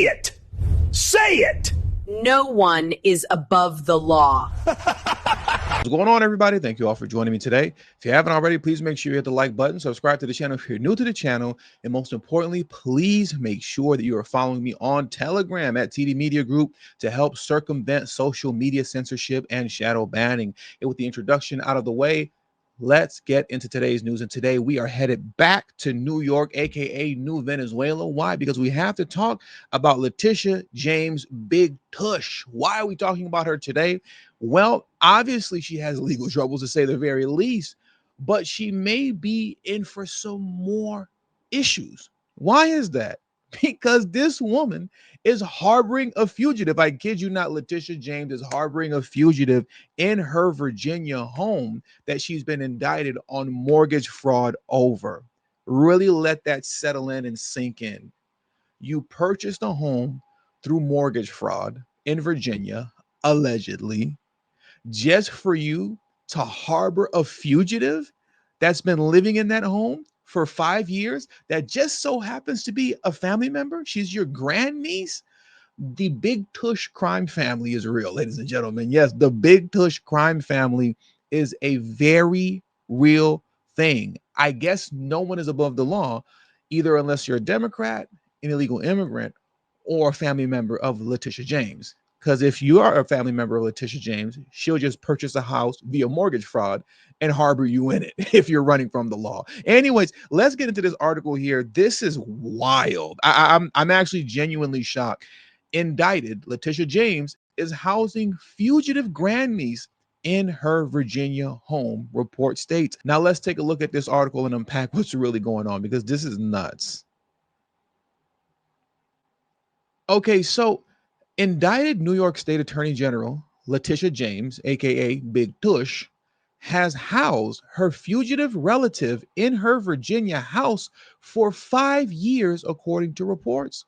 Say it. Say it. No one is above the law. What's going on, everybody? Thank you all for joining me today. If you haven't already, please make sure you hit the like button, subscribe to the channel if you're new to the channel, and most importantly, please make sure that you are following me on Telegram at TD Media Group to help circumvent social media censorship and shadow banning. And with the introduction out of the way, let's get into today's news. And today we are headed back to New York, aka New Venezuela. Why? Because we have to talk about Letitia James Big Tush. Why are we talking about her today? Well, obviously she has legal troubles, to say the very least, but she may be in for some more issues. Why is that? Because this woman is harboring a fugitive. I kid you not, Letitia James is harboring a fugitive in her Virginia home that she's been indicted on mortgage fraud over. Really let that settle in and sink in. You purchased a home through mortgage fraud in Virginia, allegedly, just for you to harbor a fugitive that's been living in that home for 5 years that just so happens to be a family member. She's your grandniece. The Big Tush crime family is real, ladies and gentlemen. Yes, the Big Tush crime family is a very real thing. I guess no one is above the law, either unless you're a Democrat, an illegal immigrant, or a family member of Letitia James. Because if you are a family member of Letitia James, she'll just purchase a house via mortgage fraud and harbor you in it if you're running from the law. Anyways, let's get into this article here. This is wild. I'm actually genuinely shocked. Indicted, Letitia James is housing fugitive grandniece in her Virginia home, report states. Now let's take a look at this article and unpack what's really going on, because this is nuts. Okay, so indicted New York State Attorney General Letitia James, aka Big Tush, has housed her fugitive relative in her Virginia house for 5 years, according to reports.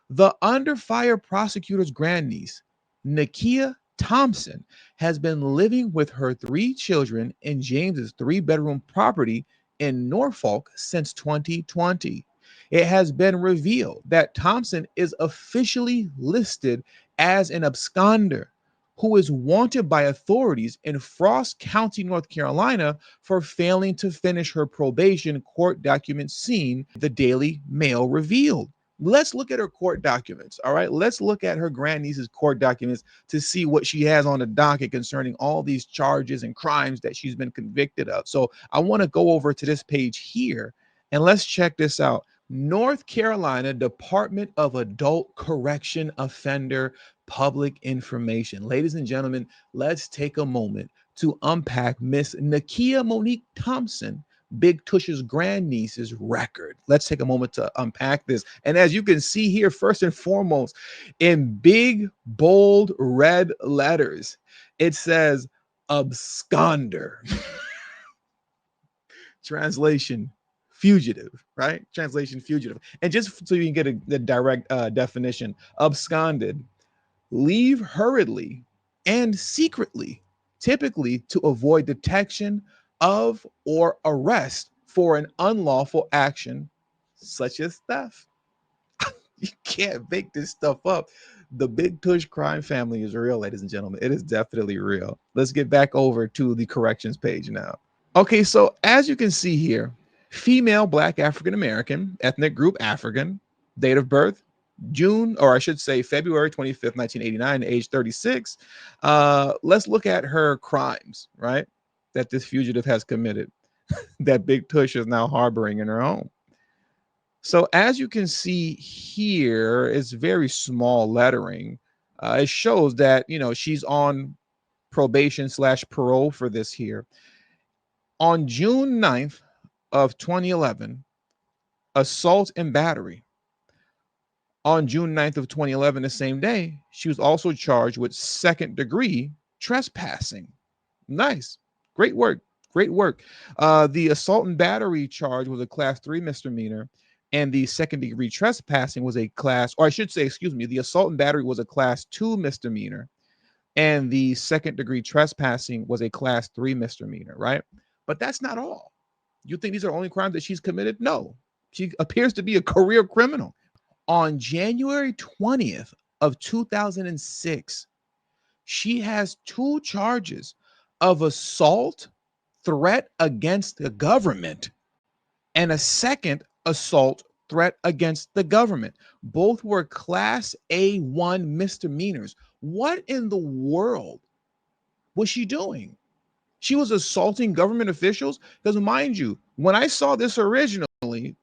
The under fire prosecutor's grandniece, Nakia Thompson, has been living with her 3 children in James's 3-bedroom property in Norfolk since 2020. It has been revealed that Thompson is officially listed as an absconder who is wanted by authorities in Forsyth County, North Carolina, for failing to finish her probation, court documents seen, the Daily Mail revealed. Let's look at her court documents. All right. Let's look at her grandniece's court documents to see what she has on the docket concerning all these charges and crimes that she's been convicted of. So I want to go over to this page here and let's check this out. North Carolina Department of Adult Correction Offender Public Information. Ladies and gentlemen, let's take a moment to unpack Miss Nakia Monique Thompson, Big Tush's grandniece's record. Let's take a moment to unpack this. And as you can see here, first and foremost, in big, bold, red letters, it says absconder. Translation, fugitive, right? Translation, fugitive. And just so you can get the direct definition, absconded, leave hurriedly and secretly, typically to avoid detection of or arrest for an unlawful action such as theft. You can't make this stuff up. The Big Tush crime family is real, ladies and gentlemen. It is definitely real. Let's get back over to the corrections page now. Okay, so as you can see here, female, Black, African American, ethnic group African, date of birth June, or I should say February 25th, 1989, age 36. Let's look at her crimes, right? That this fugitive has committed, that Big Tush is now harboring in her home. So as you can see here, it's very small lettering. It shows that, you know, she's on probation / parole for this here. On June 9th of 2011, assault and battery. On June 9th of 2011, the same day, she was also charged with 2nd-degree trespassing. Nice. Great work. Great work. The assault and battery charge was a class 3 misdemeanor, and the 2nd-degree trespassing was a class, or I should say, excuse me, the assault and battery was a class 2 misdemeanor, and the 2nd-degree trespassing was a class 3 misdemeanor, right? But that's not all. You think these are only crimes that she's committed? No. She appears to be a career criminal. On January 20th of 2006, she has 2 charges of assault, threat against the government, and a second assault threat against the government. Both were class A1 misdemeanors. What in the world was she doing? She was assaulting government officials? Because mind you, when I saw this originally,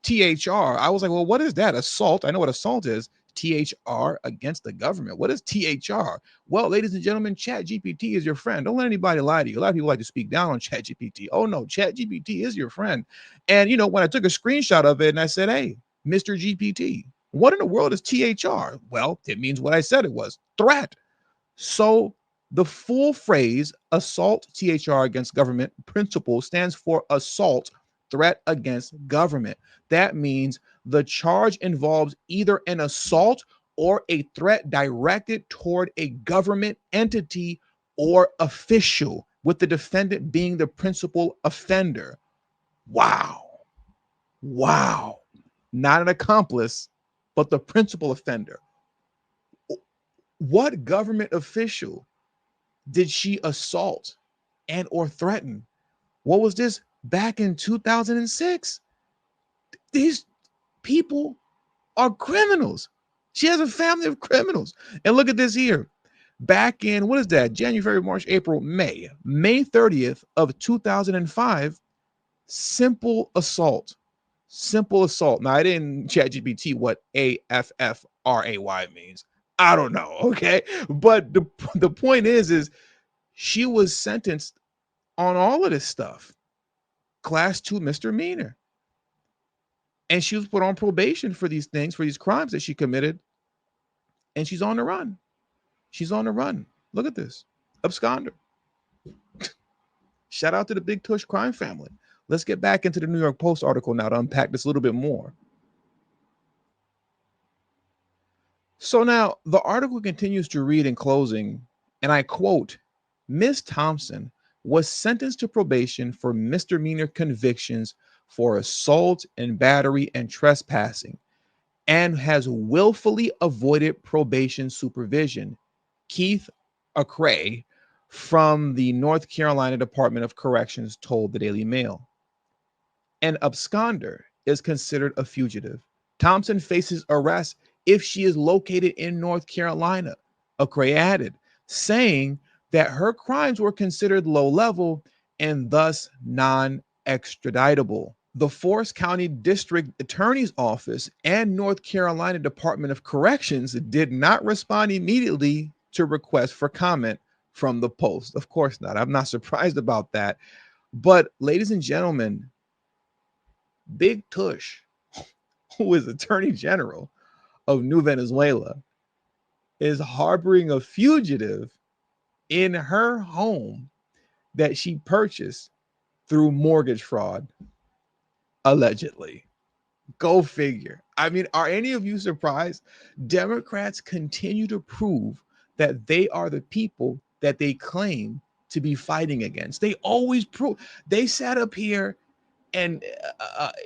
THR, I was like, well, what is that? Assault. I know what assault is. THR against the government. What is THR? Well, ladies and gentlemen, ChatGPT is your friend. Don't let anybody lie to you. A lot of people like to speak down on ChatGPT. Oh no, ChatGPT is your friend. And when I took a screenshot of it and I said, hey, Mr. GPT, what in the world is THR? Well, it means what I said it was, threat. So the full phrase assault THR against government principle stands for assault threat against government. That means the charge involves either an assault or a threat directed toward a government entity or official, with the defendant being the principal offender. Wow. Wow. Not an accomplice, but the principal offender. What government official did she assault and or threaten? What was this back in 2006? These people are criminals. She has a family of criminals. And look at this here. Back in, what is that? January, February, March, April, May 30th of 2005, simple assault. Simple assault. Now, I didn't ChatGPT what AFFRAY means. I don't know, okay? But the point is she was sentenced on all of this stuff. Class 2 misdemeanor. And she was put on probation for these things, for these crimes that she committed. And she's on the run. She's on the run. Look at this. Absconder. Shout out to the Big Tush crime family. Let's get back into the New York Post article now to unpack this a little bit more. So now the article continues to read in closing, and I quote, Ms. Thompson was sentenced to probation for misdemeanor convictions for assault and battery and trespassing, and has willfully avoided probation supervision. Keith Acray from the North Carolina Department of Corrections told the Daily Mail. An absconder is considered a fugitive. Thompson faces arrest if she is located in North Carolina, Acray added, saying that her crimes were considered low level and thus non-extraditable. The Forsyth County District Attorney's Office and North Carolina Department of Corrections did not respond immediately to requests for comment from the Post. Of course not. I'm not surprised about that. But ladies and gentlemen, Big Tush, who is Attorney General of New Venezuela, is harboring a fugitive in her home that she purchased through mortgage fraud, allegedly. Go figure. I mean, are any of you surprised? Democrats continue to prove that they are the people that they claim to be fighting against. They always prove. They sat up here and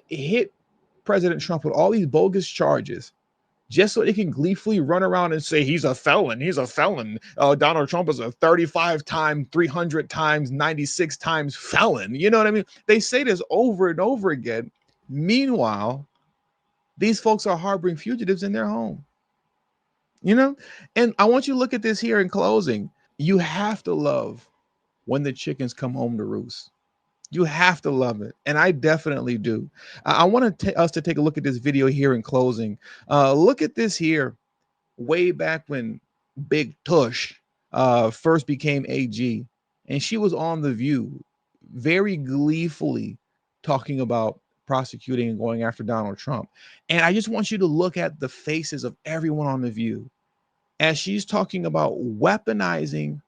hit President Trump with all these bogus charges just so they can gleefully run around and say he's a felon. He's a felon. Donald Trump is a 35 times, 300 times, 96 times felon. You know what I mean? They say this over and over again. Meanwhile, these folks are harboring fugitives in their home. And I want you to look at this here in closing. You have to love when the chickens come home to roost. You have to love it. And I definitely do. I want us to take a look at this video here in closing. Look at this here way back when Big Tush first became AG. And she was on The View very gleefully talking about prosecuting and going after Donald Trump. And I just want you to look at the faces of everyone on The View as she's talking about weaponizing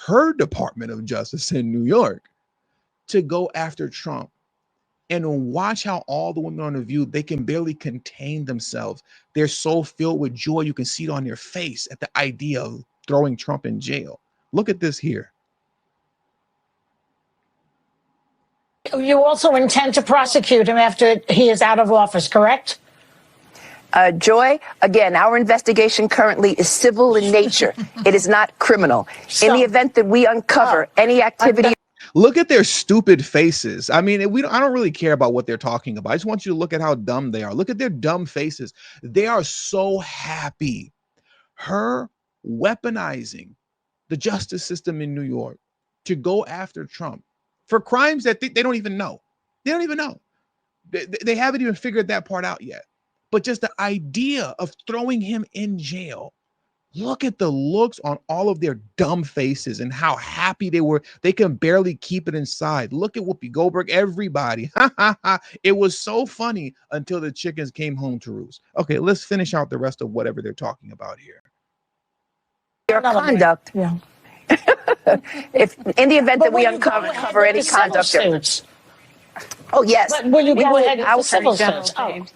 her Department of Justice in New York to go after Trump. And watch how all the women on The View, they can barely contain themselves. They're so filled with joy. You can see it on their face at the idea of throwing Trump in jail. Look at this here. You also intend to prosecute him after he is out of office, correct? Joy, again, our investigation currently is civil in nature. It is not criminal. In the event that we uncover any activity. Look at their stupid faces. I mean, I don't really care about what they're talking about. I just want you to look at how dumb they are. Look at their dumb faces. They are so happy. Her weaponizing the justice system in New York to go after Trump for crimes that they don't even know. They don't even know. They haven't even figured that part out yet. But just the idea of throwing him in jail. Look at the looks on all of their dumb faces and how happy they were. They can barely keep it inside. Look at Whoopi Goldberg, everybody. It was so funny until the chickens came home to roost. Okay, let's finish out the rest of whatever they're talking about here. Your conduct. Yeah. If in the event that we uncover any conduct. Oh, yes. But will you go ahead with the civil suits?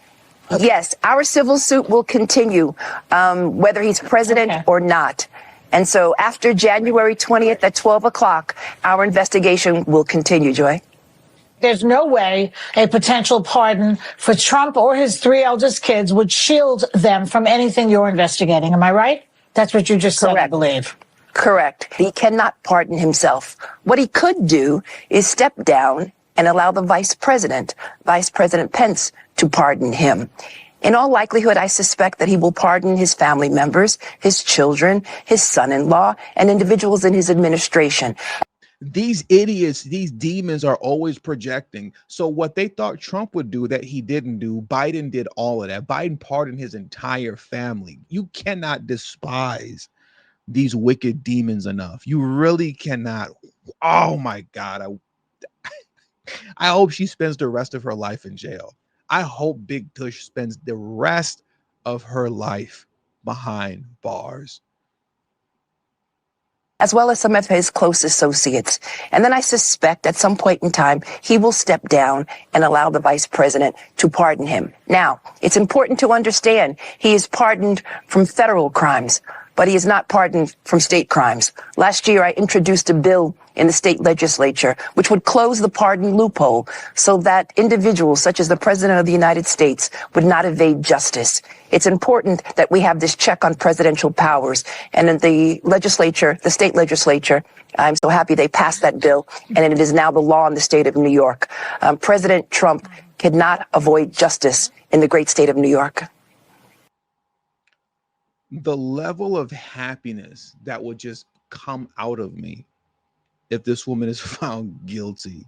Yes, our civil suit will continue, whether he's president or not. And so after January 20th at 12 o'clock, our investigation will continue, Joy. There's no way a potential pardon for Trump or his three eldest kids would shield them from anything you're investigating. Am I right? That's what you just said, I believe. Correct. He cannot pardon himself. What he could do is step down and allow the Vice President Pence, to pardon him. In all likelihood, I suspect that he will pardon his family members, his children, his son-in-law, and individuals in his administration. These idiots, these demons are always projecting. So what they thought Trump would do that he didn't do, Biden did all of that. Biden pardoned his entire family. You cannot despise these wicked demons enough. You really cannot. Oh my God. I hope she spends the rest of her life in jail. I hope Big Tush spends the rest of her life behind bars. As well as some of his close associates. And then I suspect at some point in time, he will step down and allow the vice president to pardon him. Now, it's important to understand he is pardoned from federal crimes, but he is not pardoned from state crimes. Last year, I introduced a bill in the state legislature which would close the pardon loophole so that individuals such as the President of the United States would not evade justice. It's important that we have this check on presidential powers. And in the legislature, the state legislature, I'm so happy they passed that bill, and it is now the law in the state of New York. President Trump cannot avoid justice in the great state of New York. The level of happiness that would just come out of me if this woman is found guilty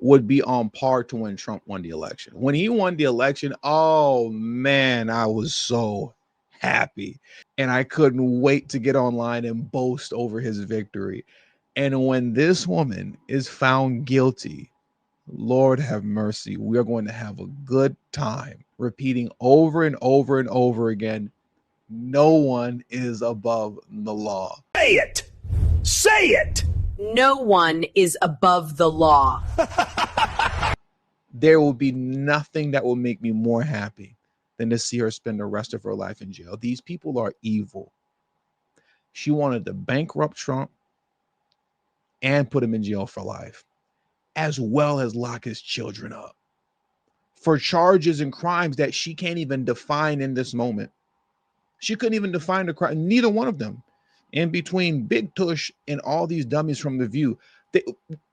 would be on par to when Trump won the election. When he won the election, oh man, I was so happy. And I couldn't wait to get online and boast over his victory. And when this woman is found guilty, Lord have mercy, we are going to have a good time repeating over and over and over again, no one is above the law. Say it! Say it! No one is above the law. There will be nothing that will make me more happy than to see her spend the rest of her life in jail. These people are evil. She wanted to bankrupt Trump and put him in jail for life, as well as lock his children up for charges and crimes that she can't even define in this moment. She couldn't even define the crime, neither one of them. In between Big Tush and all these dummies from The View,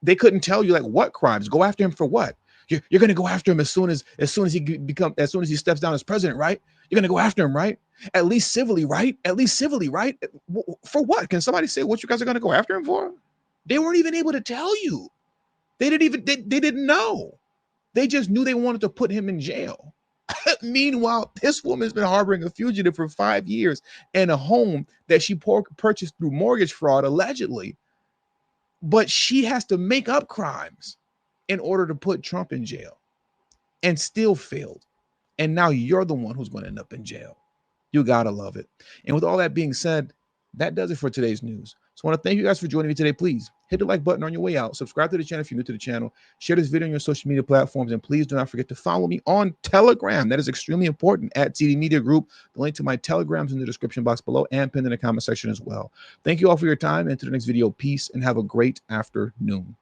they couldn't tell you like what crimes. Go after him for what? You're going to go after him as soon as he steps down as president, right? You're going to go after him, right? At least civilly, right? At least civilly, right? For what? Can somebody say what you guys are going to go after him for? They weren't even able to tell you. They didn't know. They just knew they wanted to put him in jail. Meanwhile, this woman's been harboring a fugitive for 5 years in a home that she purchased through mortgage fraud, allegedly. But she has to make up crimes in order to put Trump in jail, and still failed. And now you're the one who's going to end up in jail. You got to love it. And with all that being said, that does it for today's news. So I want to thank you guys for joining me today. Please hit the like button on your way out. Subscribe to the channel if you're new to the channel. Share this video on your social media platforms. And please do not forget to follow me on Telegram. That is extremely important, at TD Media Group. The link to my Telegram is in the description box below and pinned in the comment section as well. Thank you all for your time. And to the next video, peace and have a great afternoon.